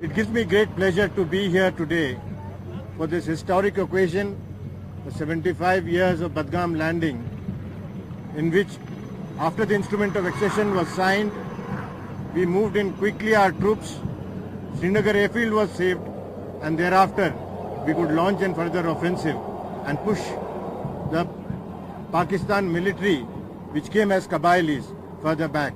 It gives me great pleasure to be here today for this historic occasion, the 75 years of Budgam landing, in which after the instrument of accession was signed, we moved in quickly our troops. Srinagar airfield was saved, and thereafter we could launch a further offensive and push the Pakistan military, which came as Qabilis, further back.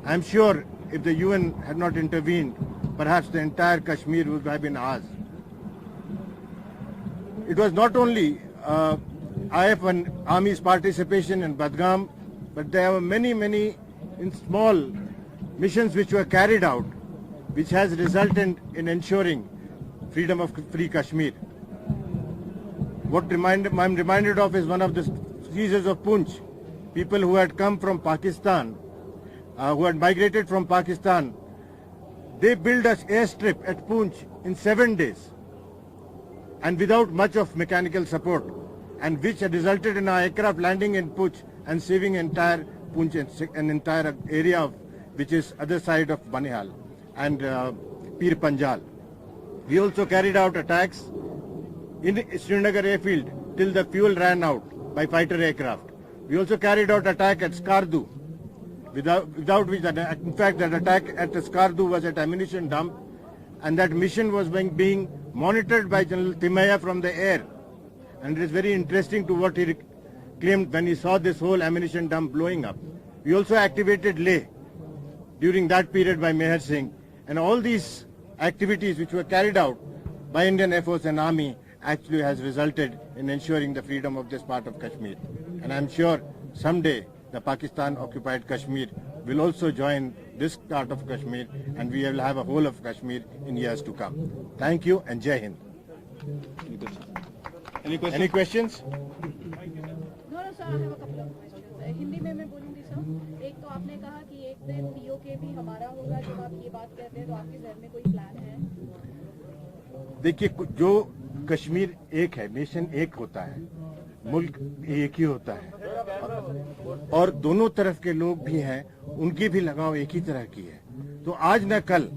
I am sure if the UN had not intervened, perhaps the entire Kashmir would have been ours. It was not only IF and Army's participation in Budgam, but there were many small missions which were carried out, which has resulted in ensuring freedom of free Kashmir. What I'm reminded of is one of the seizures of Poonch. People who had come from Pakistan, who had migrated from Pakistan, they built an airstrip at Poonch in 7 days, and without much of mechanical support, and which had resulted in our aircraft landing in Poonch and saving entire Poonch, an entire area of, which is other side of Banihal and Pir Panjal. We also carried out attacks in Srinagar airfield till the fuel ran out by fighter aircraft. We also carried out attack at Skardu, without which, in fact, that attack at Skardu was at ammunition dump, and that mission was being monitored by General Timaya from the air. And it is very interesting to what he claimed when he saw this whole ammunition dump blowing up. We also activated Leh during that period by Meher Singh, and all these activities which were carried out by Indian Air Force and Army actually has resulted in ensuring the freedom of this part of Kashmir. And I am sure someday the Pakistan occupied Kashmir will also join this part of Kashmir, and we will have a whole of Kashmir in years to come. Thank you and Jai Hind. Any questions? No, sir, I have a couple of questions. Hindi में मैं बोलूँगी sir. एक तो आपने कहा कि एक दिन पीओके भी हमारा होगा. जब आप ये बात कहते हैं तो आपके जहन में कोई प्लान है? देखिए, जो कश्मीर एक है, नेशन एक होता है, मुल्क एक ही होता है, और दोनों तरफ के लोग भी हैं, उनकी भी लगाव एक ही तरह की है. तो आज न कल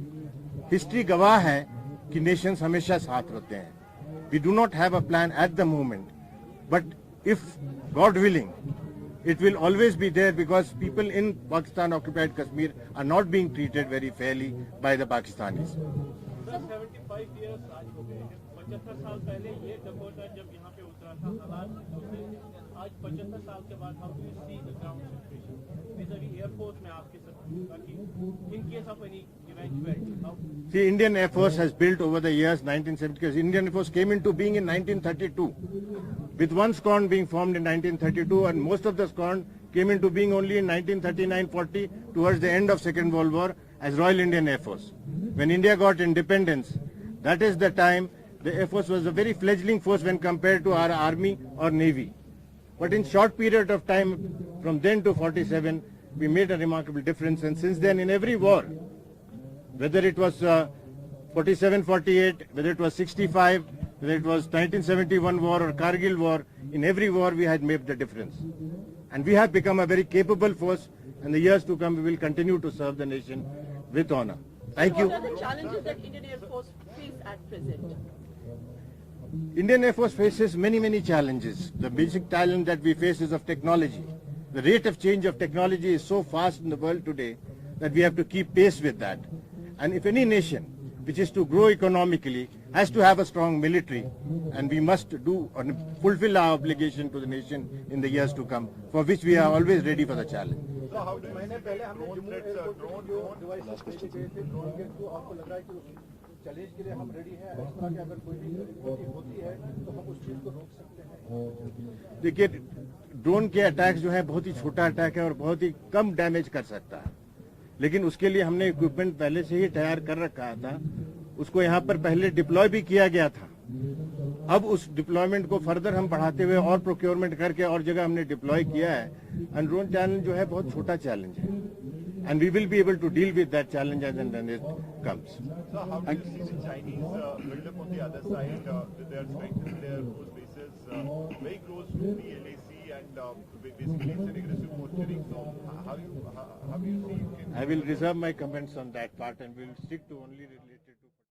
हिस्ट्री गवाह है कि नेशंस हमेशा साथ होते हैं. We do not have a plan at the moment, but if God willing, it will always be there, because people in Pakistan occupied Kashmir are not being treated very fairly by the Pakistanis. 75 years आज हो गए हैं. 75 साल पहले ये Dakota जब यहाँ पे उतरा था, हालात दूसरे थे. आज 75 साल के बाद how do you see the ground situation vis-a-vis Air Force में आपके साथ, in case of any eventuality? See, Indian Air Force has built over the years 1970, because Indian Air Force came into being in 1932, with one squadron being formed in 1932, and most of the squadron came into being only in 1939-40, towards the end of Second World War, as Royal Indian Air Force. When India got independence, that is the time the Air Force was a very fledgling force when compared to our Army or Navy. But in short period of time, from then to 47, we made a remarkable difference, and since then in every war, whether it was 47-48, whether it was 65, whether it was 1971 war or Kargil war, in every war we had made the difference. And we have become a very capable force, and the years to come we will continue to serve the nation with honor. Thank you. What are the challenges that Indian Air Force face at present? Indian Air Force faces many challenges. The basic challenge that we face is of technology. The rate of change of technology is so fast in the world today that we have to keep pace with that. And if any nation which is to grow economically has to have a strong military, and we must do and fulfill our obligation to the nation in the years to come, for which we are always ready for the challenge. So how do you see drone threats, drone devices भेजे गए थे, drone के तो आपको लग रहा है कि उस चैलेंज के लिए हम रेडी हैं, इस तरह की अगर कोई भी होती है तो हम उस चीज को रोक सकते हैं? देखिए, ड्रोन के अटैक जो है बहुत ही छोटा अटैक है और बहुत ही कम डैमेज कर सकता है, लेकिन उसके लिए हमने इक्विपमेंट पहले से ही तैयार कर रखा था. उसको यहाँ पर पहले डिप्लॉय भी किया गया था. अब उस डिप्लॉयमेंट को फर्दर हम बढ़ाते हुए और प्रोक्योरमेंट करके और जगह हमने डिप्लॉय किया है. एंड ड्रोन चैलेंज जो है बहुत छोटा चैलेंज है, and we will be able to deal with that challenge as and when it comes. So how do you see the Chinese build up on the other side? They are strengthening their force bases very close to the LAC and basically it's an aggressive posturing. So how do you see? I will reserve my comments on that part and will stick to only related